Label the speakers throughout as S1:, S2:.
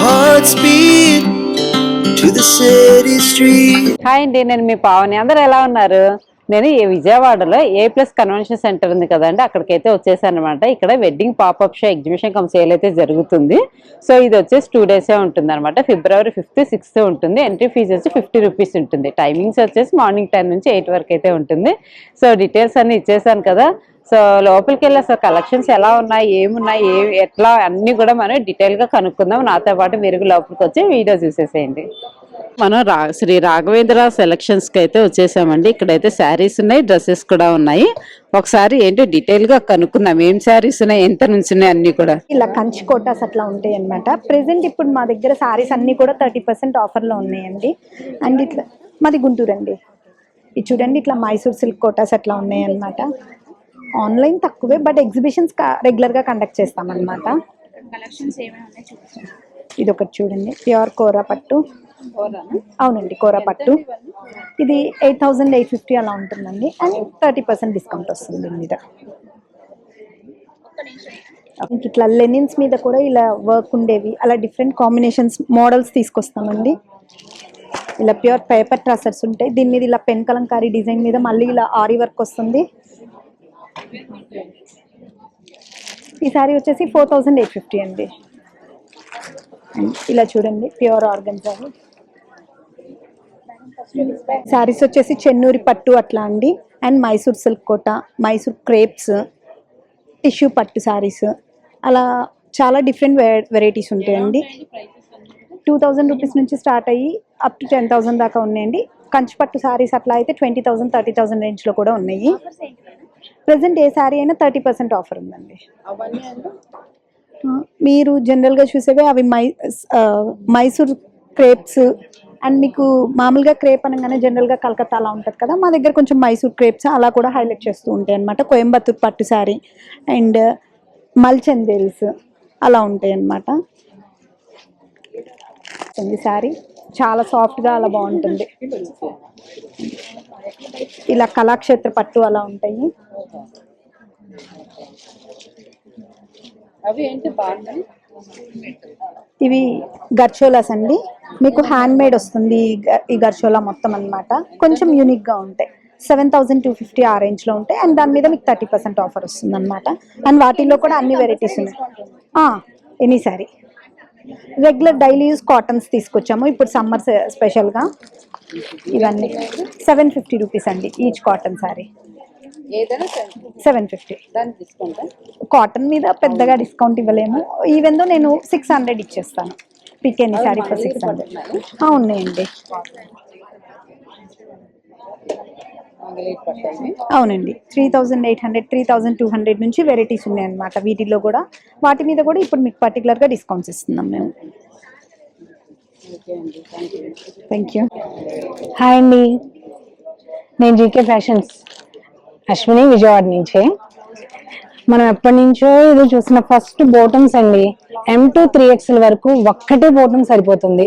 S1: hearts beat to the city street.
S2: Hi అండి, నేను మీ పావని. అందరూ ఎలా ఉన్నారు? నేను ఈ విజయవాడలో A+ కన్వెన్షన్ సెంటర్ ఉంది కదండి, అక్కడికైతే వచ్చేసాను అనమాట. ఇక్కడ wedding popup show exhibition come sale అయితే జరుగుతుంది. సో ఇది వచ్చేసి 2 days ఉంటుంది అనమాట. February 5th, 6th ఉంటుంది. ఎంట్రీ ఫీజు వచ్చి 50 rupees ఉంటుంది. టైమింగ్స్ వచ్చేసి మార్నింగ్ 10 నుంచి 8 వరకు అయితే ఉంటుంది. సో డీటెయిల్స్ అన్ని ఇచ్చేసాను కదా. సో లోపలికి వెళ్ళి అసలు కలెక్షన్స్ ఎలా ఉన్నాయి, ఏమున్నాయి, ఎట్లా అన్ని కూడా మనం డీటెయిల్ గా కనుక్కుందాం. నాతో పాటు మీరు లోపలికి వచ్చి వీడియో చూసేసేయండి. మనం శ్రీ రాఘవేంద్ర సెలక్షన్స్ కి అయితే వచ్చేసామండి. ఇక్కడైతే శారీస్ ఉన్నాయి, డ్రెస్సెస్ కూడా ఉన్నాయి. ఒకసారి ఏంటో డీటెయిల్ గా కనుక్కుందాం. ఏం శారీస్ ఉన్నాయి, ఎంత నుంచి ఉన్నాయి అన్ని కూడా.
S3: ఇలా కంచి కోటాస్ అట్లా ఉంటాయి అనమాట. ప్రెసెంట్ ఇప్పుడు మా దగ్గర శారీస్ అన్ని కూడా 30% ఆఫర్ లో ఉన్నాయండి. అండ్ ఇట్లా మాది గుంటూరు అండి. ఇది చూడండి, ఇట్లా మైసూర్ సిల్క్ కోటాస్ అట్లా ఉన్నాయి అనమాట. ఆన్లైన్ తక్కువే, బట్ ఎగ్జిబిషన్స్ రెగ్యులర్ గా కండక్ట్ చేస్తాం అనమాట. ఇది ఒకటి చూడండి, ప్యూర్ కోరా పట్టు. అవునండి, కోరా పట్టు. ఇది 8,850 అలా ఉంటుందండి. అండ్ 30% డిస్కౌంట్ వస్తుంది మీద. ఇట్లా లెనిన్స్ మీద కూడా ఇలా వర్క్ ఉండేవి, అలా డిఫరెంట్ కాంబినేషన్స్ మోడల్స్ తీసుకొస్తామండి. ఇలా ప్యూర్ పేపర్ ట్రసర్స్ ఉంటాయి. దీని మీద ఇలా పెన్ కలంకారీ డిజైన్ మీద మళ్ళీ ఇలా ఆరి వర్క్ వస్తుంది. ఈ సారీ వచ్చేసి 4,850 అండి. ఇలా చూడండి, ప్యూర్ ఆర్గన్జా. శారీస్ వచ్చేసి చెన్నూరి పట్టు అట్లా అండి. And Mysore silk Kota, Mysore crepes, tissue పట్టు శారీస్, అలా చాలా డిఫరెంట్ వెరైటీస్ ఉంటాయండి. 2,000 రూపీస్ నుంచి స్టార్ట్ అయ్యి అప్ టు 10,000 దాకా ఉన్నాయండి. కంచి పట్టు శారీస్ అట్లా అయితే 20,000, 30,000 రేంజ్లో కూడా ఉన్నాయి. ప్రజెంట్ ఏ శారీ అయినా 30% ఆఫర్ ఉందండి. మీరు జనరల్గా చూసేవే అవి మైసూర్ క్రేప్స్. అండ్ మీకు మామూలుగా క్రేప్ అనగానే జనరల్గా కలకత్తా అలా ఉంటుంది కదా, మా దగ్గర కొంచెం మైసూర్ క్రేప్స్ అలా కూడా హైలైట్ చేస్తూ ఉంటాయి అనమాట. కోయంబత్తూర్ పట్టు శారీ అండ్ మల్చందేల్స్ అలా ఉంటాయి అన్నమాట. శారీ చాలా సాఫ్ట్గా అలా బాగుంటుంది. ఇలా కళాక్షేత్ర పట్టు అలా ఉంటాయి. ఇవి గర్చోలాస్ అండి. మీకు హ్యాండ్ మేడ్ వస్తుంది ఈ గర్చోలా మొత్తం అన్నమాట. కొంచెం యూనిక్ గా ఉంటాయి. 7,250 ఆ రేంజ్ లో ఉంటాయి. అండ్ దాని మీద మీకు 30% ఆఫర్ వస్తుంది అనమాట. అండ్ వాటిల్లో కూడా అన్ని వెరైటీస్ ఉన్నాయి. Any sorry regular daily use cottons తీసుకొచ్చాము ఇప్పుడు సమ్మర్ స్పెషల్ గా. ఇవన్నీ 750 రూపీస్ అండి ఈచ్ కాటన్ సారీ. 750. కాటన్ మీద పెద్దగా డిస్కౌంట్ ఇవ్వలేము. ఈవెన్ దో నేను 600 ఇచ్చేస్తాను. Pick any sari for 600. ఉన్నాయండి. అవునండి, 3,800, 3,200 నుంచి వెరైటీస్ ఉన్నాయి అన్నమాట. వీటిల్లో కూడా వాటి మీద కూడా ఇప్పుడు మీకు పర్టికులర్గా డిస్కౌంట్స్ ఇస్తున్నాం మేము. Thank you.
S4: హాయ్ అండి, నేను జీకే ఫ్యాషన్స్ అశ్విని, విజయవాడ నుంచే. మనం ఎప్పటి నుంచో ఇది చూసిన ఫస్ట్ బోటమ్స్ అండి. M to 3XL వరకు ఒక్కటే బోటం సరిపోతుంది.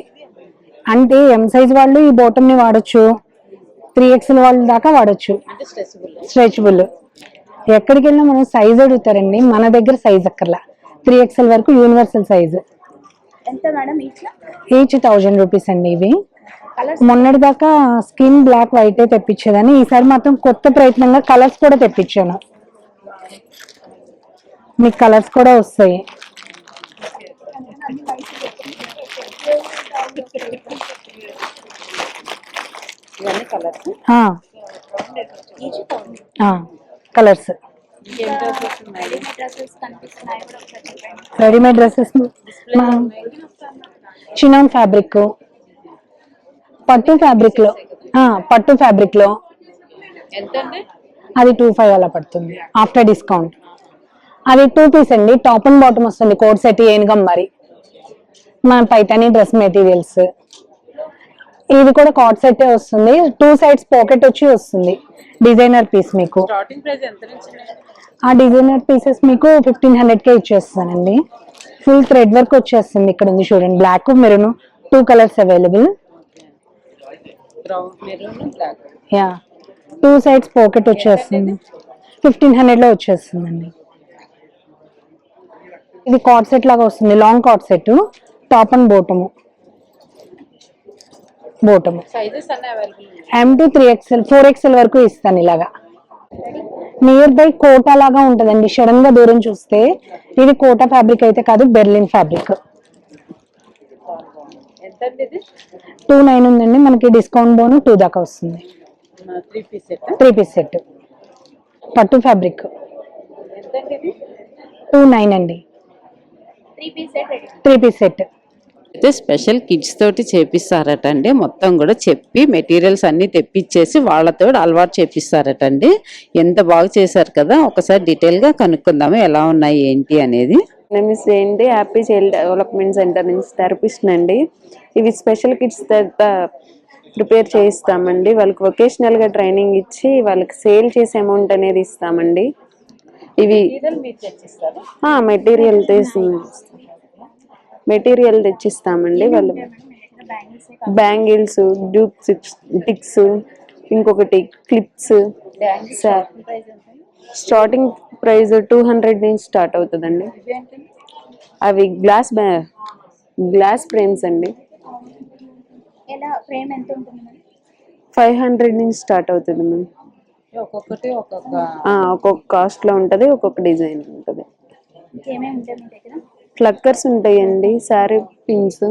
S4: అంటే M సైజ్ వాళ్ళు ఈ బోటం ని వాడచ్చు, 3XL వాళ్ళు దాకా వాడచ్చు. స్ట్రెచబుల్. ఎక్కడికి వెళ్ళినా మనం సైజ్ అడుగుతారండి, మన దగ్గర సైజ్ అక్కర్లా. 3XL వరకు యూనివర్సల్ సైజ్. ఈచ్ 1,000 రూపీస్ అండి. ఇవి మొన్నటి దాకా స్కిన్ బ్లాక్ వైట్ తెప్పించేదని, ఈసారి మాత్రం కొత్త ప్రయత్నంగా కలర్స్ కూడా తెప్పించాను. మీకు కలర్స్ కూడా వస్తాయి. Colours readymade dresses, chinon fabric, పట్టు ఫ్యాబ్రిక్ లో అది 2,500 అలా పడుతుంది ఆఫ్టర్ డిస్కౌంట్. అది 2 పీస్ అండి. టాప్ అండ్ బాటమ్ వస్తుంది. కోట్ సెట్ ఏనుగం మరి మన పైతాని డ్రెస్ మెటీరియల్స్. ఇది కూడా కాట్ సెట్ వస్తుంది. 2 sides పాకెట్ వచ్చి వస్తుంది. డిజైనర్ పీస్ మీకు ఆ డిజైనర్ పీసెస్ మీకు 1,500కే ఇచ్చేస్తానండి. ఫుల్ థ్రెడ్ వర్క్ వచ్చేస్తుంది. ఇక్కడ ఉంది చూడండి, black maroon 2 colours available. Yeah, 2 sides pocket వచ్చేస్తుంది. 1,500లో వచ్చేస్తుందండి. ఇది కాట్ సెట్ లాగా వస్తుంది, long coat set. Top and bottom M2 3XL 4XL వరకు ఇస్తాను ఇలాగా. నియర్ బై కోటా లాగా ఉంటదండి. సడన్ గా దూరం చూస్తే ఇది కోటా ఫ్యాబ్రిక్ అయితే కాదు, బెర్లిన్ ఫ్యాబ్రిక్. 2,900 ఉందండి. మనకి డిస్కౌంట్ బోను 2 దాకా వస్తుంది. 3 పీస్ సెట్ పట్టు ఫ్యాబ్రిక్ 2,900 అండి. 3 పీస్ సెట్.
S2: అయితే స్పెషల్ కిడ్స్ తోటి చేపిస్తారట అండి. మొత్తం కూడా చెప్పి మెటీరియల్స్ అన్ని తెప్పించేసి వాళ్ళతో అలవాటు చేపిస్తారట అండి. ఎంత బాగా చేశారు కదా. ఒకసారి డీటెయిల్ గా కనుక్కుందాము ఎలా ఉన్నాయి ఏంటి అనేది.
S5: మిస్ ఏంటి హ్యాపీ చైల్డ్ డెవలప్మెంట్ సెంటర్ నుంచి థెరపిస్ట్ అండి. ఇవి స్పెషల్ కిడ్స్ ప్రిపేర్ చేయిస్తామండి. వాళ్ళకి వొకేషనల్ గా ట్రైనింగ్ ఇచ్చి వాళ్ళకి సేల్ చేసే అమౌంట్ అనేది ఇస్తామండి. ఇవి మెటీరియల్ తెచ్చిస్తామండి. వాళ్ళు బ్యాంగిల్స్, టిక్స్, ఇంకొకటి క్లిప్స్. స్టార్టింగ్ ప్రైస్ 200 నుంచి స్టార్ట్ అవుతుందండి. అవి గ్లాస్ ఫ్రేమ్స్ అండి. 500 నుంచి స్టార్ట్ అవుతుంది మ్యామ్. ఒక్కొక్క కాస్ట్ లో ఉంటది, ఒక్కొక్క డిజైన్ ఉంటది. ఫ్లక్కర్స్ ఉంటాయండి, శారీ పిన్స్.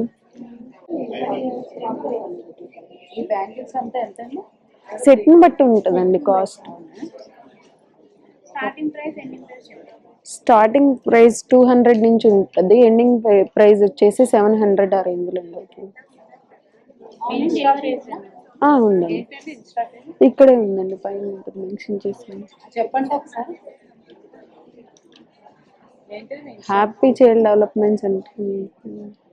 S5: సెట్ ని బట్టి ఉంటదండి కాస్ట్. స్టార్టింగ్ ప్రైస్ 200 నుంచి ఉంటుంది. ఎండింగ్ ప్రైస్ వచ్చేసి 700 ఆ రేంజ్ లో ఉంటుంది. ఉందండి, ఇక్కడే ఉందండి, పైన మెన్షన్ చేసాను. చెప్పండి ఒకసారి. Happy child development centre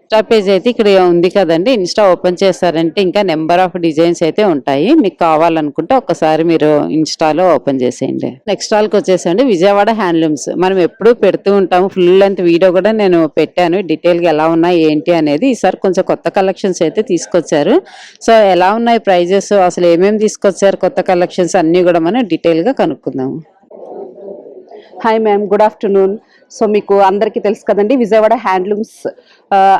S2: Insta page అయితే ఇక్కడ ఉంది కదండి. ఇన్స్టా ఓపెన్ చేస్తారంటే ఇంకా నెంబర్ ఆఫ్ డిజైన్స్ అయితే ఉంటాయి. మీకు కావాలనుకుంటే ఒక్కసారి మీరు ఇన్స్టాలో ఓపెన్ చేసేయండి. నెక్స్ట్ స్టాల్కి వచ్చేసండి విజయవాడ హ్యాండ్లూమ్స్. మనం ఎప్పుడు పెడుతూ ఉంటాము. ఫుల్ లెంత్ వీడియో కూడా నేను పెట్టాను డీటెయిల్ గా ఎలా ఉన్నాయి ఏంటి అనేది. ఈసారి కొంచెం కొత్త కలెక్షన్స్ అయితే తీసుకొచ్చారు. సో ఎలా ఉన్నాయి ప్రైజెస్, అసలు ఏమేమి తీసుకొచ్చారు కొత్త కలెక్షన్స్ అన్ని కూడా మనం డీటెయిల్ గా కనుక్కుందాము.
S6: Hi ma'am, good afternoon. So మీకు అందరికీ తెలుసు కదండి, విజయవాడ హ్యాండ్లూమ్స్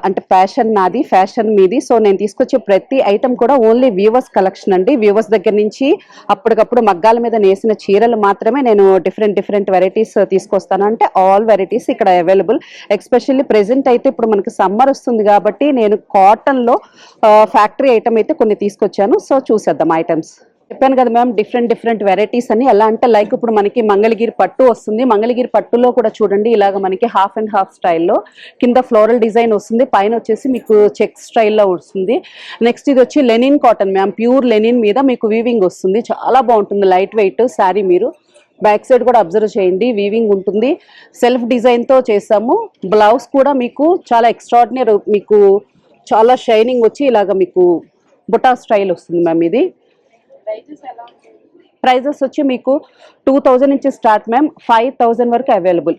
S6: అంటే ప్యాషన్ నాది, ఫ్యాషన్ మీది. సో నేను తీసుకొచ్చే ప్రతి ఐటమ్ కూడా ఓన్లీ వ్యూవర్స్ కలెక్షన్ అండి. వ్యూవర్స్ దగ్గర నుంచి అప్పటికప్పుడు మగ్గాల మీద నేసిన చీరలు మాత్రమే నేను డిఫరెంట్ వెరైటీస్ తీసుకొస్తాను. అంటే ఆల్ వెరైటీస్ ఇక్కడ అవైలబుల్. ఎస్పెషల్లీ ప్రెసెంట్ అయితే ఇప్పుడు మనకి సమ్మర్ వస్తుంది కాబట్టి నేను కాటన్లో ఫ్యాక్టరీ ఐటమ్ అయితే కొన్ని తీసుకొచ్చాను. సో చూసేద్దాం ఐటమ్స్. చెప్పాను కదా మ్యామ్, డిఫరెంట్ వెరైటీస్ అని. ఎలా అంటే లైక్ ఇప్పుడు మనకి మంగళగిరి పట్టు వస్తుంది. మంగళగిరి పట్టులో కూడా చూడండి ఇలాగ మనకి హాఫ్ అండ్ హాఫ్ స్టైల్లో కింద ఫ్లోరల్ డిజైన్ వస్తుంది, పైన వచ్చేసి మీకు చెక్ స్టైల్లో వస్తుంది. నెక్స్ట్ ఇది వచ్చి linen cotton ma'am, pure linen మీద మీకు వీవింగ్ వస్తుంది. చాలా బాగుంటుంది, లైట్ వెయిట్ శారీ. మీరు బ్యాక్ సైడ్ కూడా అబ్జర్వ్ చేయండి, వీవింగ్ ఉంటుంది. సెల్ఫ్ డిజైన్తో చేసాము. బ్లౌజ్ కూడా మీకు చాలా ఎక్స్ట్రాడినరీ, మీకు చాలా షైనింగ్ వచ్చి ఇలాగ మీకు బుటా స్టైల్ వస్తుంది మ్యామ్. ఇది ప్రైజెస్ వచ్చి మీకు 2000 నుంచి స్టార్ట్ మ్యామ్, 5000 వరకు అవైలబుల్.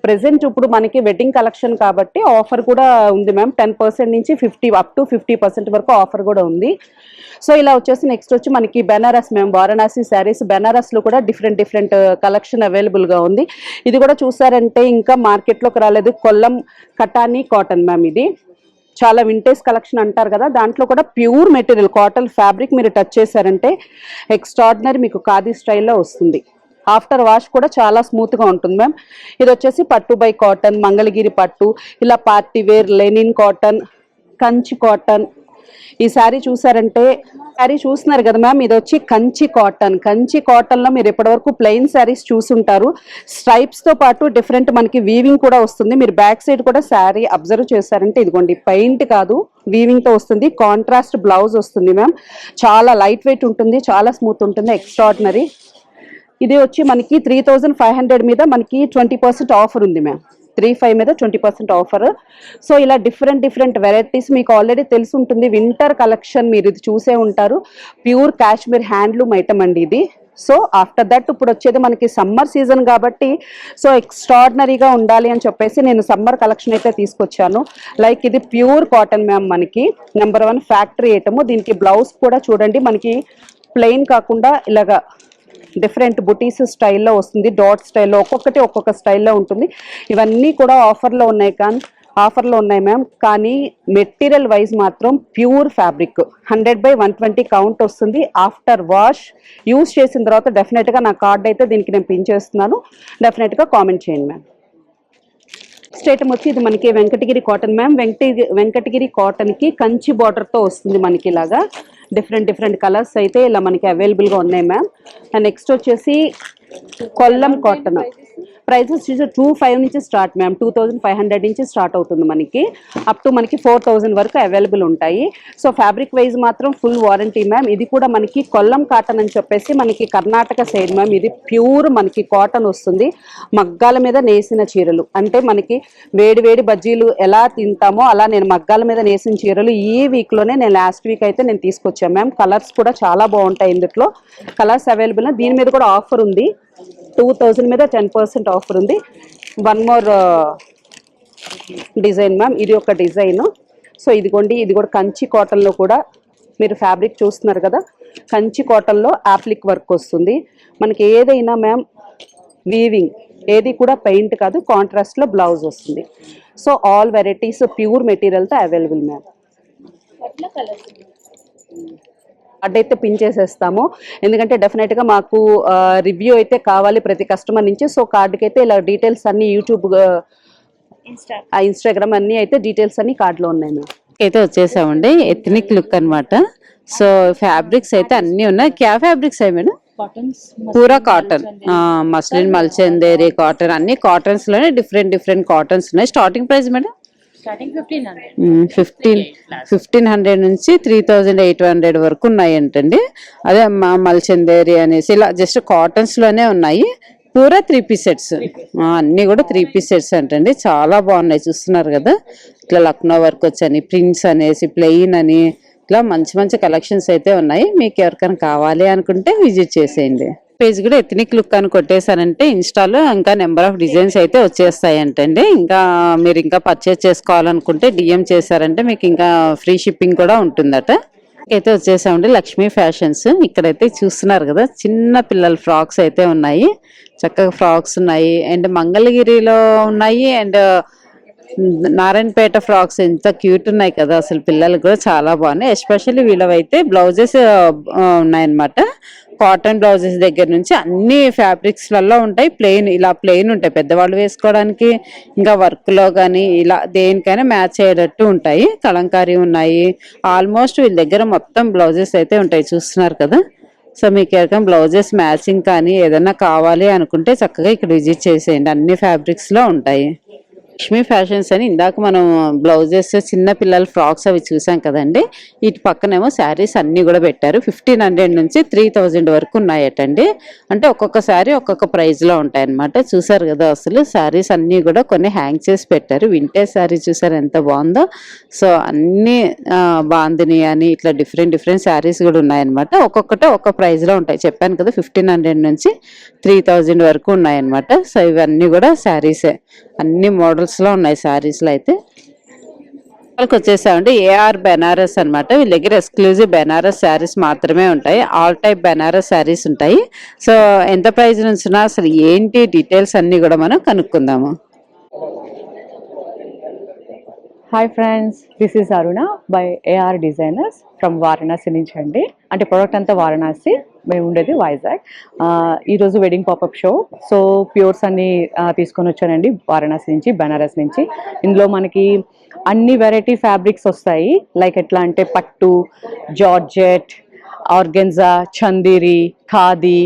S6: ప్రెసెంట్ ఇప్పుడు మనకి వెడ్డింగ్ కలెక్షన్ కాబట్టి ఆఫర్ కూడా ఉంది మ్యామ్. 10% నుంచి 50% వరకు ఆఫర్ కూడా ఉంది. సో ఇలా వచ్చేసి నెక్స్ట్ వచ్చి మనకి బెనారస్ మ్యామ్, వారణాసి శారీస్. బెనారస్లో కూడా డిఫరెంట్ కలెక్షన్ అవైలబుల్గా ఉంది. ఇది కూడా చూసారంటే ఇంకా మార్కెట్లోకి రాలేదు. కొల్లం కటానీ కాటన్ మ్యామ్. ఇది చాలా వింటేజ్ కలెక్షన్ అంటారు కదా, దాంట్లో కూడా ప్యూర్ మెటీరియల్ కాటన్ ఫ్యాబ్రిక్ మీరు టచ్ చేశారంటే ఎక్స్ట్రాడినరీ మీకు ఖాదీ స్టైల్లో వస్తుంది. ఆఫ్టర్ వాష్ కూడా చాలా స్మూత్గా ఉంటుంది మ్యామ్. ఇది వచ్చేసి పట్టు బై కాటన్, మంగళగిరి పట్టు, ఇలా party wear, linen cotton, Kanchi cotton. ఈ శారీ చూసారంటే, శారీ చూస్తున్నారు కదా మ్యామ్, ఇది వచ్చి కంచి కాటన్లో మీరు ఇప్పటివరకు ప్లెయిన్ శారీస్ చూసుంటారు. స్ట్రైప్స్తో పాటు డిఫరెంట్ మనకి వీవింగ్ కూడా వస్తుంది. మీరు బ్యాక్ సైడ్ కూడా శారీ అబ్జర్వ్ చేశారంటే ఇదిగోండి, పెయింట్ కాదు వీవింగ్తో వస్తుంది. కాంట్రాస్ట్ బ్లౌజ్ వస్తుంది మ్యామ్. చాలా లైట్ వెయిట్ ఉంటుంది, చాలా స్మూత్ ఉంటుంది, ఎక్స్ట్రాడినరీ. ఇది వచ్చి మనకి 3500 మీద మనకి 20% ఆఫర్ ఉంది మ్యామ్. 35 మీద 20% ఆఫర్. సో ఇలా డిఫరెంట్ వెరైటీస్ మీకు ఆల్రెడీ తెలిసి ఉంటుంది. వింటర్ కలెక్షన్ మీరు ఇది చూసే ఉంటారు. ప్యూర్ కాశ్మీర్ హ్యాండ్లూమ్ ఐటమ్ అండి ఇది. సో ఆఫ్టర్ దట్ ఇప్పుడు వచ్చేది మనకి సమ్మర్ సీజన్ కాబట్టి సో ఎక్స్ట్రాడినరీగా ఉండాలి అని చెప్పేసి నేను సమ్మర్ కలెక్షన్ అయితే తీసుకొచ్చాను. లైక్ ఇది ప్యూర్ కాటన్ మ్యామ్, మనకి నెంబర్ 1 ఫ్యాక్టరీ ఐటమ్. దీనికి బ్లౌజ్ కూడా చూడండి మనకి ప్లెయిన్ కాకుండా ఇలాగా డిఫరెంట్ బుటీస్ స్టైల్లో వస్తుంది, డాట్ స్టైల్లో, ఒక్కొక్క స్టైల్లో ఉంటుంది. ఇవన్నీ కూడా ఆఫర్లో ఉన్నాయి కానీ ఆఫర్లో ఉన్నాయి మ్యామ్. కానీ మెటీరియల్ వైజ్ మాత్రం ప్యూర్ ఫ్యాబ్రిక్ 100/120 కౌంట్ వస్తుంది. ఆఫ్టర్ వాష్ యూస్ చేసిన తర్వాత డెఫినెట్గా నా కార్డ్ అయితే దీనికి నేను పిన్ చేస్తున్నాను, డెఫినెట్గా కామెంట్ చేయండి మ్యామ్. నెక్స్ట్ ఐటమ్ వచ్చి ఇది మనకి వెంకటగిరి కాటన్ మ్యామ్. వెంకటగిరి కాటన్కి కంచి బార్డర్తో వస్తుంది మనకి ఇలాగా. డిఫరెంట్ కలర్స్ అయితే ఇలా మనకి అవైలబుల్గా ఉన్నాయి మ్యామ్. అండ్ నెక్స్ట్ వచ్చేసి కొల్లం కాటన్. ప్రైజెస్ 2500 నుంచి స్టార్ట్ మ్యామ్. 2500 నుంచి స్టార్ట్ అవుతుంది మనకి. అప్ టు మనకి 4000 వరకు అవైలబుల్ ఉంటాయి. సో ఫ్యాబ్రిక్ వైజ్ మాత్రం ఫుల్ వారంటీ మ్యామ్. ఇది కూడా మనకి కొల్లం కాటన్ అని చెప్పేసి మనకి కర్ణాటక సైడ్ మ్యామ్. ఇది ప్యూర్ మనకి కాటన్ వస్తుంది. మగ్గాల మీద నేసిన చీరలు, అంటే మనకి వేడి బజ్జీలు ఎలా తింటామో అలా నేను మగ్గాల మీద నేసిన చీరలు ఈ వీక్లోనే నేను లాస్ట్ వీక్ అయితే నేను తీసుకొచ్చాను మ్యామ్. కలర్స్ కూడా చాలా బాగుంటాయి ఇందులో. Colours available. దీని మీద కూడా ఆఫర్ ఉంది. 2000 మీద 10% ఆఫర్ ఉంది. One more design ma'am. ఇది ఒక డిజైన్. సో ఇదిగోండి, ఇది కూడా కంచి కాటన్లో కూడా మీరు ఫ్యాబ్రిక్ చూస్తున్నారు కదా, కంచి కాటన్లో యాప్లిక్ వర్క్ వస్తుంది మనకి. ఏదైనా మ్యామ్ వీవింగ్, ఏది కూడా పెయింట్ కాదు, కాంట్రాస్ట్లో బ్లౌజ్ వస్తుంది. సో ఆల్ వెరైటీస్ ప్యూర్ మెటీరియల్తో అవైలబుల్ మ్యామ్. అడ్డైతే పిన్ చేసేస్తాము, ఎందుకంటే డెఫినెట్గా మాకు రివ్యూ అయితే కావాలి ప్రతి కస్టమర్ నుంచి. సో కార్డుకి అయితే ఇలా డీటెయిల్స్ అన్ని యూట్యూబ్, ఇన్స్టాగ్రామ్ అన్ని అయితే డీటెయిల్స్ అన్ని కార్డులో ఉన్నాయి మ్యామ్.
S2: అయితే వచ్చేసామండి ఎథనిక్ లుక్ అన్నమాట. సో ఫ్యాబ్రిక్స్ అయితే అన్ని ఉన్నాయి. క్యా ఫ్యాబ్రిక్స్ అయ్యి మేడం? పూరా కాటన్, మస్లిన్, మల్చందేరి కాటన్, అన్ని కాటన్స్ లోనే డిఫరెంట్ కాటన్స్ ఉన్నాయి. స్టార్టింగ్ ప్రైస్ మేడం 1500 నుంచి 3800 వరకు ఉన్నాయి అంటండి. అదే మల్చందేరి అనేసి ఇలా జస్ట్ కాటన్స్ లోనే ఉన్నాయి. పూరా 3 పీస్ సెట్స్, అన్ని కూడా 3 పీస్ సెట్స్ అంటండి. చాలా బాగున్నాయి, చూస్తున్నారు కదా. ఇట్లా లక్నో వర్క్ వచ్చని, ప్రింట్స్ అనేసి, ప్లెయిన్ అని, ఇట్లా మంచి కలెక్షన్స్ అయితే ఉన్నాయి. మీకు ఎవరికైనా కావాలి అనుకుంటే విజిట్ చేసేయండి. పేజ్ కూడా ఎథనిక్ లుక్ అని కొట్టేశారంటే ఇన్స్టాలో ఇంకా నెంబర్ ఆఫ్ డిజైన్స్ అయితే వచ్చేస్తాయి అంటండి. ఇంకా మీరు ఇంకా పర్చేస్ చేసుకోవాలనుకుంటే డిఎం చేశారంటే మీకు ఇంకా ఫ్రీ షిప్పింగ్ కూడా ఉంటుందట. అయితే వచ్చేసామండి లక్ష్మీ ఫ్యాషన్స్. ఇక్కడైతే చూస్తున్నారు కదా, చిన్న పిల్లల ఫ్రాక్స్ అయితే ఉన్నాయి. చక్కగా ఫ్రాక్స్ ఉన్నాయి. అండ్ మంగళగిరిలో ఉన్నాయి. అండ్ నారాయణపేట ఫ్రాక్స్ ఎంత క్యూట్ ఉన్నాయి కదా, అసలు పిల్లలు కూడా చాలా బాగున్నాయి. ఎస్పెషల్లీ వీళ్ళవైతే బ్లౌజెస్ ఉన్నాయన్నమాట. కాటన్ బ్లౌజెస్ దగ్గర నుంచి అన్ని ఫ్యాబ్రిక్స్లలో ఉంటాయి. ఇలా ప్లెయిన్ ఉంటాయి పెద్దవాళ్ళు వేసుకోవడానికి. ఇంకా వర్క్లో కానీ ఇలా దేనికైనా మ్యాచ్ అయ్యేటట్టు ఉంటాయి. కలంకారీ ఉన్నాయి. ఆల్మోస్ట్ వీళ్ళ దగ్గర మొత్తం బ్లౌజెస్ అయితే ఉంటాయి, చూస్తున్నారు కదా. సో మీకు ఎవరికైనా బ్లౌజెస్ మ్యాచింగ్ కానీ ఏదైనా కావాలి అనుకుంటే చక్కగా ఇక్కడ విజిట్ చేసేయండి. అన్ని ఫ్యాబ్రిక్స్లో ఉంటాయి. లక్ష్మీ ఫ్యాషన్స్ అని ఇందాక మనం బ్లౌజెస్, చిన్న పిల్లల ఫ్రాక్స్ అవి చూసాం కదండి. ఇటు పక్కనేమో శారీస్ అన్ని కూడా పెట్టారు. 1500 నుంచి 3000 వరకు ఉన్నాయటండి. అంటే ఒక్కొక్క శారీ ఒక్కొక్క ప్రైస్ లో ఉంటాయన్నమాట. చూసారు కదా, అసలు శారీస్ అన్ని కూడా కొన్ని హ్యాంగ్ చేసి పెట్టారు. వింటేజ్ శారీ చూసారు ఎంత బాగుందో. సో అన్ని బాందిని అని ఇట్లా డిఫరెంట్ శారీస్ కూడా ఉన్నాయన్నమాట. ఒక్కొక్కటి ఒక్క ప్రైస్ లో ఉంటాయి. చెప్పాను కదా, 1500 నుంచి 3000 వరకు ఉన్నాయన్నమాట. సో ఇవన్నీ కూడా శారీసే, అన్ని మోడల్స్ లో ఉన్నాయి శారీస్ లో. అయితే వాళ్ళకి వచ్చేసామంటే ఏఆర్ బెనారస్ అనమాట. వీళ్ళ దగ్గర ఎక్స్క్లూజివ్ బెనారస్ శారీస్ మాత్రమే ఉంటాయి. ఆల్ టైప్ బెనారస్ శారీస్ ఉంటాయి. సో ఎంత ప్రైస్ నుంచి అసలు ఏంటి డీటెయిల్స్ అన్ని కూడా మనం కనుక్కుందాము.
S7: Hi friends, this is Aruna by AR designers from Varanasi నుంచి అండి. అంటే ప్రోడక్ట్ అంతా వారణాసి, మేము ఉండేది వైజాగ్. ఈరోజు wedding popup show. So pures అన్ని తీసుకొని వచ్చానండి వారణాసి నుంచి, బెనారస్ నుంచి. ఇందులో మనకి అన్ని వెరైటీ ఫ్యాబ్రిక్స్ వస్తాయి. లైక్ ఎట్లా అంటే పట్టు, georgette, organza, Chanderi, khadi,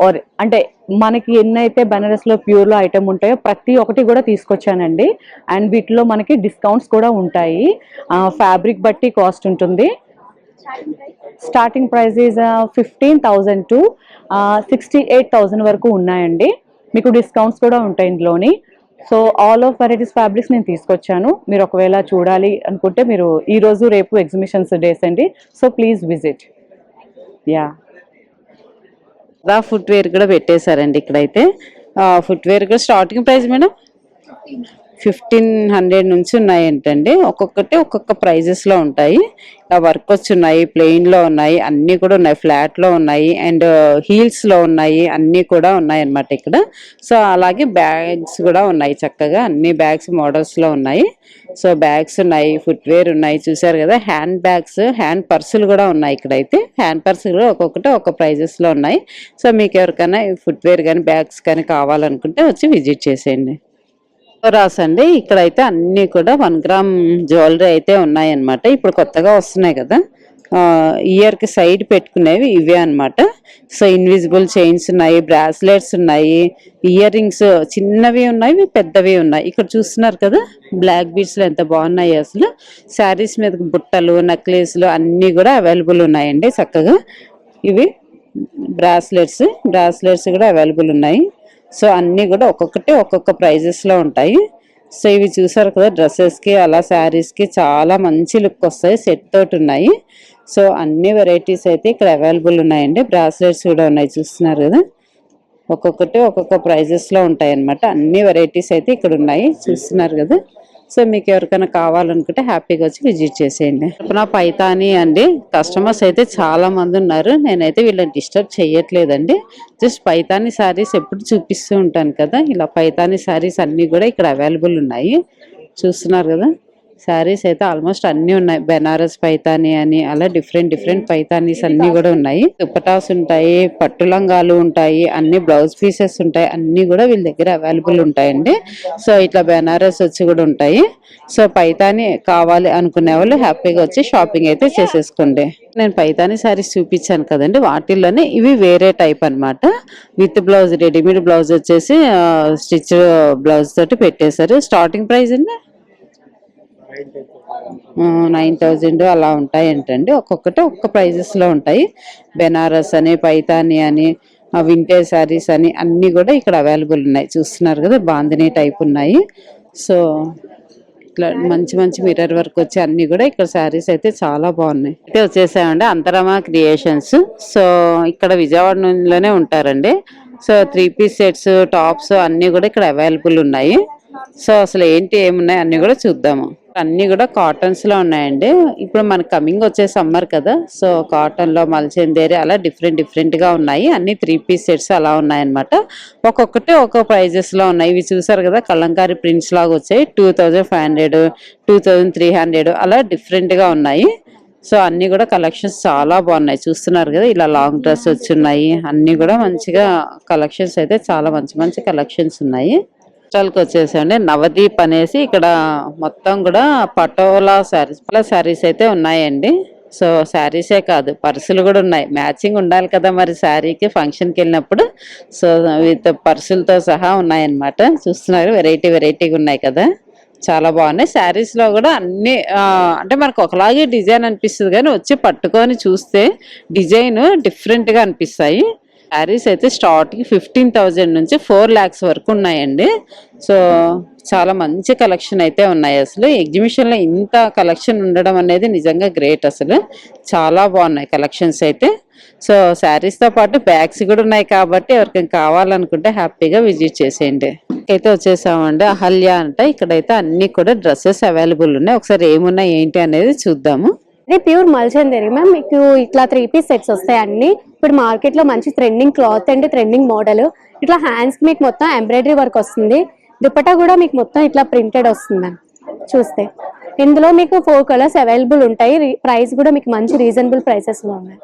S7: or అంటే మనకి ఎన్నైతే బెనారస్లో ప్యూర్లో ఐటమ్ ఉంటాయో ప్రతి ఒక్కటి కూడా తీసుకొచ్చానండి. అండ్ వీటిలో మనకి డిస్కౌంట్స్ కూడా ఉంటాయి. ఫ్యాబ్రిక్ బట్టి కాస్ట్ ఉంటుంది. స్టార్టింగ్ ప్రైస్ ఈజ్ 15,000 to 68,000 వరకు ఉన్నాయండి. మీకు డిస్కౌంట్స్ కూడా ఉంటాయి ఇందులోని. So all of varieties fabrics నేను తీసుకొచ్చాను. మీరు ఒకవేళ చూడాలి అనుకుంటే మీరు ఈరోజు రేపు ఎగ్జిబిషన్స్ డేస్ అండి. So please visit. Yeah,
S2: footwear కూడా పెట్టేశారండి ఇక్కడైతే. ఫుట్ వేర్ కూడా స్టార్టింగ్ ప్రైస్ మేడం 1500 నుంచి ఉన్నాయి ఏంటండి. ఒక్కొక్కటి ఒక్కొక్క ప్రైజెస్ లో ఉంటాయి. ఇలా వర్క్ వచ్చి ఉన్నాయి, ప్లెయిన్ లో ఉన్నాయి, అన్ని కూడా ఉన్నాయి, ఫ్లాట్ లో ఉన్నాయి, అండ్ హీల్స్ లో ఉన్నాయి, అన్ని కూడా ఉన్నాయి అన్నమాట ఇక్కడ. సో అలాగే బ్యాగ్స్ కూడా ఉన్నాయి, చక్కగా అన్ని బ్యాగ్స్ మోడల్స్ లో ఉన్నాయి. సో బ్యాగ్స్ ఉన్నాయి, ఫుట్ వేర్ ఉన్నాయి, చూసారు కదా, హ్యాండ్ బ్యాగ్స్, హ్యాండ్ పర్సులు కూడా ఉన్నాయి. ఇక్కడైతే హ్యాండ్ పర్సులు కూడా ఒక్కొక్కటి ఒక్కొక్క ప్రైజెస్ లో ఉన్నాయి. సో మీకు ఎవరికైనా ఫుట్ వేర్ కానీ బ్యాగ్స్ కానీ కావాలనుకుంటే వచ్చి విజిట్ చేసేయండి. రాసండి ఇక్కడైతే అన్ని కూడా 1 గ్రామ్ జ్యువెలరీ అయితే ఉన్నాయన్నమాట. ఇప్పుడు కొత్తగా వస్తున్నాయి కదా, ఇయర్ కి సైడ్ పెట్టుకునేవి ఇవే అన్నమాట. సో ఇన్విజిబుల్ చైన్స్ ఉన్నాయి, బ్రాస్లెట్స్ ఉన్నాయి, ఇయర్ రింగ్స్ చిన్నవి ఉన్నాయి, పెద్దవి ఉన్నాయి. ఇక్కడ చూస్తున్నారు కదా, బ్లాక్ బీడ్స్ లో ఎంత బాగున్నాయి అసలు. శారీస్ మీద బుట్టలు, నెక్లెస్లు అన్ని కూడా అవైలబుల్ ఉన్నాయండి చక్కగా. ఇవి బ్రాస్లెట్స్ కూడా అవైలబుల్ ఉన్నాయి. సో అన్ని కూడా ఒక్కొక్కటి ఒక్కొక్క ప్రైజెస్ లో ఉంటాయి. సో ఇవి చూసారు కదా, డ్రెస్సెస్ కి అలా శారీస్ కి చాలా మంచి లుక్ వస్తాయి, సెట్ తోటి ఉన్నాయి. సో అన్ని వెరైటీస్ అయితే ఇక్కడ అవైలబుల్ ఉన్నాయండి. బ్రాస్లెట్స్ కూడా ఉన్నాయి, చూస్తున్నారు కదా, ఒక్కొక్కటి ఒక్కొక్క ప్రైజెస్ లో ఉంటాయి అన్నమాట. అన్ని వెరైటీస్ అయితే ఇక్కడ ఉన్నాయి, చూస్తున్నారు కదా. సో మీకు ఎవరికైనా కావాలనుకుంటే హ్యాపీగా వచ్చి విజిట్ చేసేయండి. నా పైతాని అండి, కస్టమర్స్ అయితే చాలా మంది ఉన్నారు. నేనైతే వీళ్ళని డిస్టర్బ్ చేయట్లేదండి. జస్ట్ పైతాని శారీస్ ఎప్పుడు చూపిస్తూ ఉంటాను కదా, ఇలా పైతాని శారీస్ అన్ని కూడా ఇక్కడ అవైలబుల్ ఉన్నాయి, చూస్తున్నారు కదా. శారీస్ అయితే ఆల్మోస్ట్ అన్ని ఉన్నాయి, బెనారస్ పైతాని అని అలా డిఫరెంట్ పైతానీస్ అన్ని కూడా ఉన్నాయి. దుపటాస్ ఉంటాయి, పట్టు లంగాలు ఉంటాయి, అన్ని బ్లౌజ్ పీసెస్ ఉంటాయి, అన్ని కూడా వీళ్ళ దగ్గర అవైలబుల్ ఉంటాయండి. సో ఇట్లా బెనారస్ వచ్చి కూడా ఉంటాయి. సో పైతాని కావాలి అనుకునే వాళ్ళు హ్యాపీగా వచ్చి షాపింగ్ అయితే చేసేసుకోండి. నేను పైతాని శారీస్ చూపించాను కదండి, వాటిల్లోనే ఇవి వేరే టైప్ అన్నమాట. విత్ బ్లౌజ్, రెడీమేడ్ బ్లౌజ్ వచ్చేసి స్టిచ్ బ్లౌజ్ తోటి పెట్టేశారు. స్టార్టింగ్ ప్రైస్ అండి 9000 అలా ఉంటాయి ఏంటండి. ఒక్కొక్కటి ఒక్కొక్క ప్రైజెస్ లో ఉంటాయి. బెనారస్ అని, పైతాని అని, వింటేజ్ శారీస్ అని అన్ని కూడా ఇక్కడ అవైలబుల్ ఉన్నాయి, చూస్తున్నారు కదా. బాందిని టైప్ ఉన్నాయి. సో ఇట్లా మంచి మిర్రర్ వర్క్ వచ్చి అన్ని కూడా ఇక్కడ శారీస్ అయితే చాలా బాగున్నాయి. అయితే వచ్చేసామండి అంతరమ క్రియేషన్స్. సో ఇక్కడ విజయవాడలోనే ఉంటారండి. సో 3 పీస్ సెట్స్, టాప్స్ అన్ని కూడా ఇక్కడ అవైలబుల్ ఉన్నాయి. సో అసలు ఏమున్నాయి అన్ని కూడా చూద్దాము. అన్ని కూడా కాటన్స్ లో ఉన్నాయండి. ఇప్పుడు మనకి కమింగ్ వచ్చే సమ్మర్ కదా, సో కాటన్ లో మల్చెందేరి అలా డిఫరెంట్ గా ఉన్నాయి. అన్ని 3 పీస్ సెట్స్ అలా ఉన్నాయన్నమాట. ఒక్కొక్కటి ఒక్కొక్క ప్రైజెస్ లో ఉన్నాయి. ఇవి చూసారు కదా, కలంకారీ ప్రింట్స్ లాగా వచ్చాయి. 2500, 2300 అలా డిఫరెంట్ గా ఉన్నాయి. సో అన్ని కూడా కలెక్షన్స్ చాలా బాగున్నాయి, చూస్తున్నారు కదా. ఇలా లాంగ్ డ్రెస్ వచ్చి ఉన్నాయి, అన్ని కూడా మంచిగా కలెక్షన్స్ అయితే చాలా మంచి కలెక్షన్స్ ఉన్నాయి. కి వచ్చేసండి నవదీప్ అనేసి ఇక్కడ మొత్తం కూడా పటోలా శారీస్ అయితే ఉన్నాయండి. సో శారీసే కాదు, పర్సులు కూడా ఉన్నాయి. మ్యాచింగ్ ఉండాలి కదా మరి శారీకి, ఫంక్షన్కి వెళ్ళినప్పుడు. సో విత్ పర్సులతో సహా ఉన్నాయన్నమాట, చూస్తున్నారు. వెరైటీగా ఉన్నాయి కదా, చాలా బాగున్నాయి. శారీస్ లో కూడా అన్ని అంటే మనకు ఒకలాగే డిజైన్ అనిపిస్తుంది, కానీ వచ్చి పట్టుకొని చూస్తే డిజైన్ డిఫరెంట్ గా అనిపిస్తాయి. శారీస్ అయితే స్టార్టింగ్ 15,000 నుంచి 4 lakhs వరకు ఉన్నాయండి. సో చాలా మంచి కలెక్షన్ అయితే ఉన్నాయి. అసలు ఎగ్జిబిషన్ లో ఇంత కలెక్షన్ ఉండడం అనేది నిజంగా గ్రేట్. అసలు చాలా బాగున్నాయి కలెక్షన్స్ అయితే. సో శారీస్ తో పాటు బ్యాగ్స్ కూడా ఉన్నాయి కాబట్టి ఎవరికైనా కావాలనుకుంటే హ్యాపీగా విజిట్ చేసేయండి. అయితే వచ్చేసామండి అహల్య అంటే, ఇక్కడైతే అన్ని కూడా డ్రెస్సెస్ అవైలబుల్ ఉన్నాయి. ఒకసారి ఏమున్నాయి ఏంటి అనేది చూద్దాము.
S8: ఇది ప్యూర్ మల్చందేరి మ్యామ్. మీకు ఇట్లా 3 పీస్ సెట్స్ వస్తాయి అన్ని. ఇప్పుడు మార్కెట్ లో మంచి trending cloth and trending model. ఇట్లా హ్యాండ్స్ కి మీకు మొత్తం ఎంబ్రాయిడరీ వర్క్ వస్తుంది. దుపట్టా కూడా మీకు మొత్తం ఇట్లా ప్రింటెడ్ వస్తుంది మ్యామ్. చూస్తే ఇందులో మీకు 4 కలర్స్ అవైలబుల్ ఉంటాయి. ప్రైస్ కూడా మీకు మంచి రీజనబుల్ ప్రైసెస్ లో ఉన్నాయి.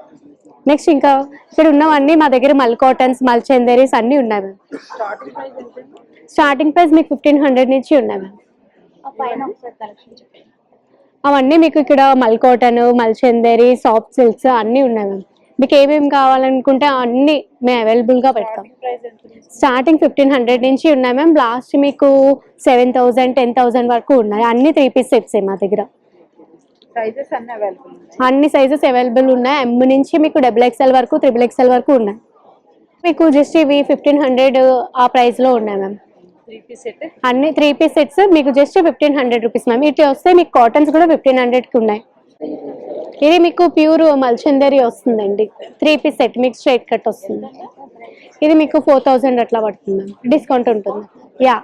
S8: నెక్స్ట్ ఇంకా ఇక్కడ ఉన్నవన్నీ మా దగ్గర మల్ కాటన్స్, మల్చందేరీస్ అన్ని ఉన్నాయి మ్యామ్. స్టార్టింగ్ ప్రైస్ మీకు 1500 నుంచి ఉన్నాయి మ్యామ్. అవన్నీ మీకు ఇక్కడ మల్ కాటన్, మల్చందేరి, సాఫ్ట్ సిల్క్స్ అన్ని ఉన్నాయి మ్యామ్. మీకు ఏమేమి కావాలనుకుంటే అన్ని మేము అవైలబుల్ గా పెడతాం. స్టార్టింగ్ 1500 నుంచి ఉన్నాయి మ్యామ్. లాస్ట్ మీకు 7000, 10,000 వరకు ఉన్నాయి. అన్ని 3 పీస్ సెట్స్ మా దగ్గర. అన్ని సైజెస్ అవైలబుల్ ఉన్నాయి. M నుంచి మీకు XXL వరకు, XXL వరకు ఉన్నాయి. మీకు జస్ట్ ఇవి 1500 ఆ ప్రైస్ లో ఉన్నాయి మ్యామ్. అన్ని 3 పీస్ సెట్స్ మీకు జస్ట్ 1500 రూపీస్ మ్యామ్. ఇట్లా వస్తే మీకు కాటన్స్ కూడా 1500 కి ఉన్నాయి. ఇది మీకు ప్యూర్ మల్చందేరి వస్తుందండి. 3 పీస్ సెట్ మీకు స్ట్రైట్ కట్ వస్తుంది. ఇది మీకు 4000 అట్లా పడుతుంది మ్యామ్. డిస్కౌంట్ ఉంటుంది. Yeah,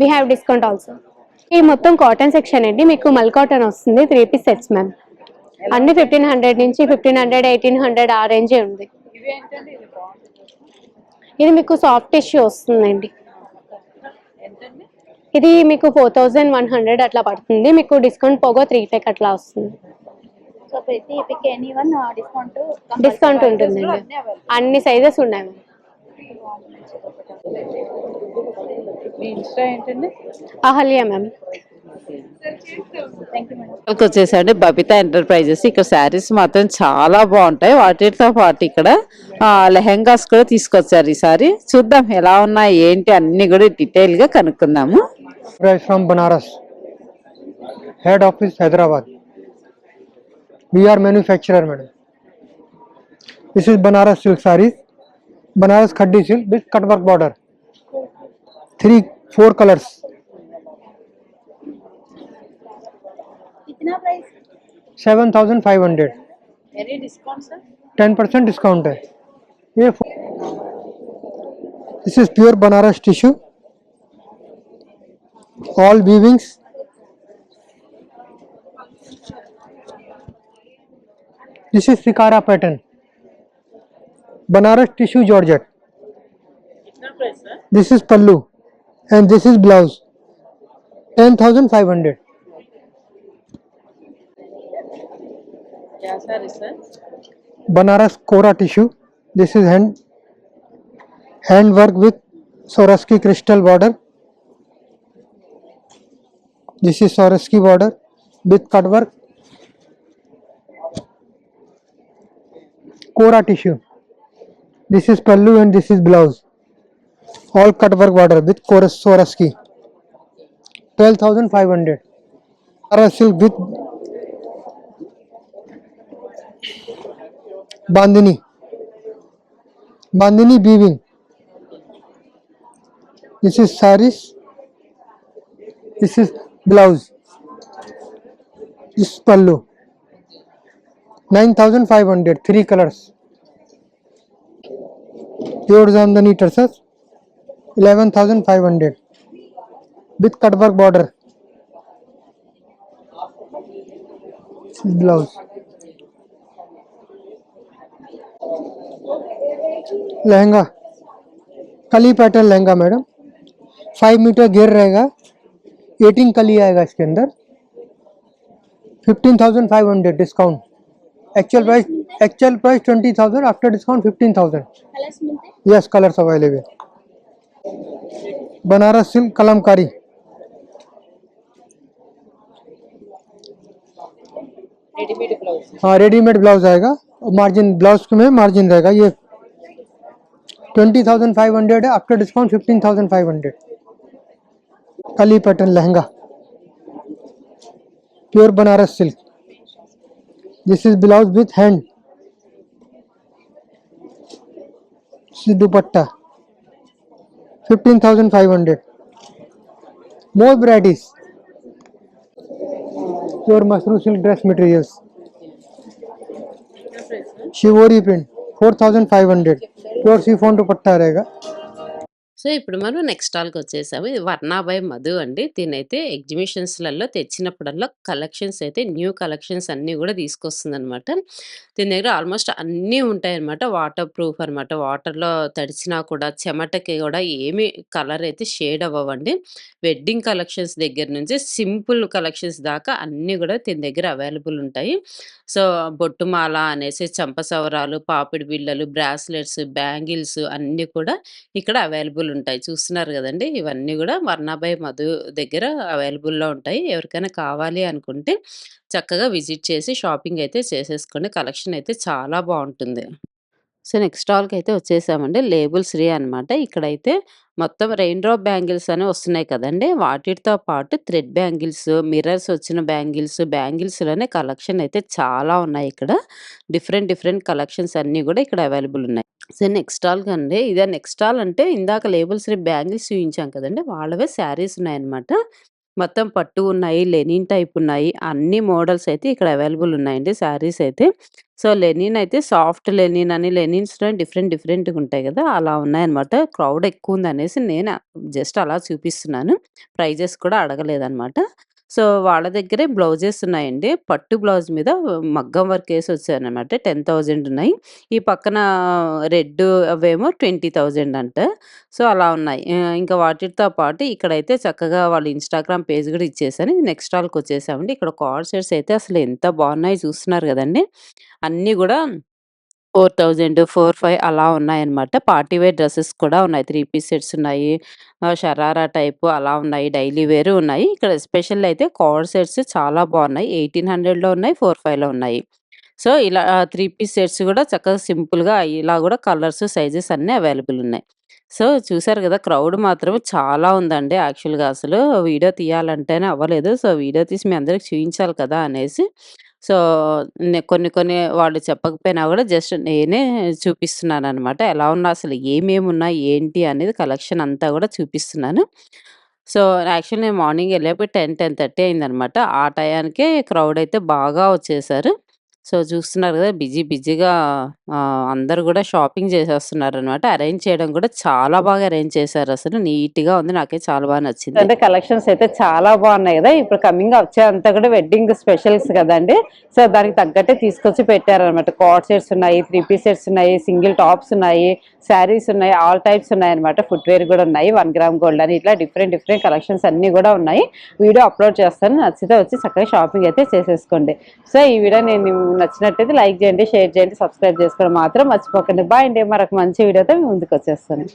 S8: we have discount also. ఈ మొత్తం కాటన్ సెక్షన్ అండి, మీకు మల్ కాటన్ వస్తుంది, 3 పీస్ సెట్స్ మ్యామ్. అన్ని 1500 నుంచి 1500, 1800 ఆ రేంజే ఉంది. ఇది మీకు సాఫ్ట్ టిష్యూ వస్తుందండి. ఇది మీకు 4100 అట్లా పడుతుంది, మీకు డిస్కౌంట్ పోగా 3 pack అట్లా వస్తుంది. డిస్కౌంట్ ఉంటుందండి, అన్ని సైజెస్ ఉన్నాయి. అహల్య మ్యామ్.
S2: వచ్చేసండి బబితా ఎంటర్ప్రైజెస్. ఇక్కడ శారీస్ మాత్రం చాలా బాగుంటాయి. వాటితో పాటు ఇక్కడ లెహెంగాస్ కూడా తీసుకొచ్చారు. ఈసారి చూద్దాం ఎలా ఉన్నాయి ఏంటి అన్ని కూడా డీటెయిల్ గా కనుక్కుందాము.
S9: From Banaras, head office Hyderabad. We are manufacturer, madam. This is Banaras silk sarees, Banaras khaddi silk with cut work border. 4 colors.
S3: कितना price?
S9: 7,500.
S3: Any discount sir?
S9: 10% discount है ये. This is pure Banaras tissue, all weavings. This is Sikara pattern, Banaras tissue georgette. This is pallu and this is blouse. 10,500. Banaras Kora tissue. This is hand work with Swarovski crystal border. This is Swarovski border with cut work. Kora tissue. This is pallu and this is blouse. All cut work border with Swarovski. 12,500. Banaras silk with Bandhani weaving. This is sarees. This is blouse. This is pallu. 9,500. 3 colors. Pure Zamdani tussars. 11,500 with cut work border. This is blouse. Lehenga कली pattern lehenga madam, 5 metre घेर रहेगा, 18 कली आएगा इसके अंदर. 15,500 discount. Actual price 20,000, after discount 15,000. Yes, colours available. Banaras silk Kalamkari. हाँ, readymade blouse आएगा, margin blouse में मार्जिन रहेगा. ये 20,500 है, आफ्टर डिस्काउंट 15,500. कली pattern lehenga, pure Banaras silk. This is blouse with hand. Dupatta 15,500. More varieties. Pure mashru silk dress materials. Shibori print 4,500. Pure chiffon dupatta रहेगा.
S2: So ఇప్పుడు మనం నెక్స్ట్ స్టాల్కి వచ్చేసాము. ఇది వర్ణాబాయ్ మధు అండి. దీనైతే ఎగ్జిబిషన్స్లలో తెచ్చినప్పుడల్లా కలెక్షన్స్ అయితే న్యూ కలెక్షన్స్ అన్నీ కూడా తీసుకొస్తుందన్నమాట. దీని దగ్గర ఆల్మోస్ట్ అన్నీ ఉంటాయన్నమాట. వాటర్ ప్రూఫ్ అనమాట. వాటర్లో తడిచినా కూడా చెమటకి కూడా ఏమి కలర్ అయితే షేడ్ అవ్వవండి. వెడ్డింగ్ కలెక్షన్స్ దగ్గర నుంచి సింపుల్ కలెక్షన్స్ దాకా అన్నీ కూడా దీని దగ్గర అవైలబుల్ ఉంటాయి. సో బొట్టుమాల అనేసి చంపసవరాలు, పాపిడి బిళ్ళలు, బ్రాస్లెట్స్, బ్యాంగిల్స్ అన్నీ కూడా ఇక్కడ అవైలబుల్ ఉంటాయి. చూస్తున్నారు కదండి, ఇవన్నీ కూడా వర్ణాబాయ్ మధు దగ్గర అవైలబుల్లో ఉంటాయి. ఎవరికైనా కావాలి అనుకుంటే చక్కగా విజిట్ చేసి షాపింగ్ అయితే చేసేసుకోండి. కలెక్షన్ అయితే చాలా బాగుంటుంది. సో నెక్స్ట్ స్టాల్కి అయితే వచ్చేసామండి. లేబుల్ శ్రీ అనమాట. ఇక్కడైతే మొత్తం రెయిన్ డ్రాప్ బ్యాంగిల్స్ అని వస్తున్నాయి కదండి, వాటితో పాటు థ్రెడ్ బ్యాంగిల్స్, మిర్రర్స్ వచ్చిన బ్యాంగిల్స్లోనే కలెక్షన్ అయితే చాలా ఉన్నాయి. ఇక్కడ డిఫరెంట్ కలెక్షన్స్ అన్నీ కూడా ఇక్కడ అవైలబుల్ ఉన్నాయి. సో నెక్స్ట్ స్టాల్ కండి, ఇదే నెక్స్ట్ స్టాల్ అంటే ఇందాక లేబుల్ శ్రీ బ్యాంగిల్స్ చూపించాం కదండి, వాళ్ళవే శారీస్ ఉన్నాయన్నమాట. మొత్తం పట్టు ఉన్నాయి, లెనిన్ టైప్ ఉన్నాయి. అన్ని మోడల్స్ అయితే ఇక్కడ అవైలబుల్ ఉన్నాయండి శారీస్ అయితే. సో, లెనిన్ అయితే సాఫ్ట్ లెనిన్ అని లెనిన్స్‌లో డిఫరెంట్‌గా ఉంటాయి గదా! అలా ఉన్నాయన్నమాట. క్రౌడ్ ఎక్కువుందనేసి నేను జస్ట్ అలా చూపిస్తున్నాను. ప్రైజెస్ కూడా అడగలేదన్నమాట. సో, వాళ్ళ దగ్గరే బ్లౌజెస్ ఉన్నాయండి. పట్టు బ్లౌజ్ మీద మగ్గం వర్క్ ఏసి వచ్చాయన్నమాట. 10,000 ఉన్నాయి. ఈ పక్కన రెడ్ అవేమో 20,000 అంట. సో, అలా ఉన్నాయి. ఇంకా వాటితో పాటు ఇక్కడైతే చక్కగా వాళ్ళ ఇన్‌స్టాగ్రామ్ పేజ్ గూడా ఇచ్చేసాను. నెక్స్ట్ స్టాల్‌కొచ్చేసామండి. ఇక్కడ కార్డ్ సెట్స్ అయితే అసలు ఎంత బాగున్నాయో చూస్తున్నారు గదండీ! అన్నీ గూడా 4,000, 4,500 అలా ఉన్నాయన్నమాట. పార్టీ వేర్ డ్రెసెస్ కూడా ఉన్నాయి. 3 పీస్ సెట్స్ ఉన్నాయి. షరారా టైపు అలా ఉన్నాయి. డైలీ వేర్ ఉన్నాయి. ఇక్కడ స్పెషల్ అయితే కార్డ్ సెట్స్ చాలా బాగున్నాయి. 1800లో ఉన్నాయి. 4,500లో ఉన్నాయి. సో, ఇలా 3 పీస్ సెట్స్ గూడా చక్కగా సింపుల్‌గా ఇలా గూడా కలర్స్, సైజెస్ అన్నీ అవైలబుల్ ఉన్నాయి. సో, చూసారు గదా! క్రౌడ్ మాత్రం చాలా ఉందండి యాక్చువల్‌గా అసలు. వీడియో తీయాలంటేనే అవ్వలేదు. సో, వీడియో తీసి మీ అందరికి చూయించాలి కదా! అనేసి. సో, కొన్ని వాళ్ళు చెప్పకపోయినా గూడా జస్ట్ నేనే చూపిస్తున్నాననమాట. ఎలా ఉన్నా అసలు ఏమేమున్నాయి, ఏంటి అనేది కలెక్షన్ అంతా గూడా చూపిస్తున్నాను. సో, యాక్చువల్లీ నేను మార్నింగ్ ఎళ్ళేప్పుడు 10:30 అయిందనమాట. ఆ టయానికే క్రౌడ్ అయితే బాగా వచ్చేసారు. సో, చూస్తున్నారు గదా! బిజీగా అందరూ గూడా షాపింగ్ చేసేస్తున్నారనమాట. అరేంజ్ చేయడం గూడా చాలా బాగా అరేంజ్ చేశారసలు. నీట్‌గా ఉంది. నాకైతే చాలా బాగా నచ్చింది.
S6: అంటే కలెక్షన్స్ అయితే చాలా బాగున్నాయి కదా. ఇప్పుడు కమింగ్ వచ్చేంతా కూడా వెడ్డింగ్ స్పెషల్స్ కదండి. సో దానికి తగ్గట్టే తీసుకొచ్చి పెట్టారనమాట. కార్డ్ సెట్స్ ఉన్నాయి, 3 పీస్ సెట్స్ ఉన్నాయి, సింగిల్ టాప్స్ ఉన్నాయి, శారీస్ ఉన్నాయి, ఆల్ టైప్స్ ఉన్నాయన్నమాట. ఫుట్వేర్ కూడా ఉన్నాయి, 1 గ్రామ్ గోల్డ్ అని ఇట్లా డిఫరెంట్ కలెక్షన్స్ అన్నీ కూడా ఉన్నాయి. వీడియో అప్లోడ్ చేస్తాను. నచ్చితే వచ్చి చక్కగా షాపింగ్ అయితే చేసేసుకోండి. సో ఈ వీడియో నేను నచ్చినట్టయితే లైక్ చేయండి, షేర్ చేయండి, సబ్స్క్రైబ్ చేసుకోవడం మాత్రం మర్చిపోకండి. బాయ్ అండి. మరొక మంచి వీడియోతో ముందుకు వచ్చేస్తాను.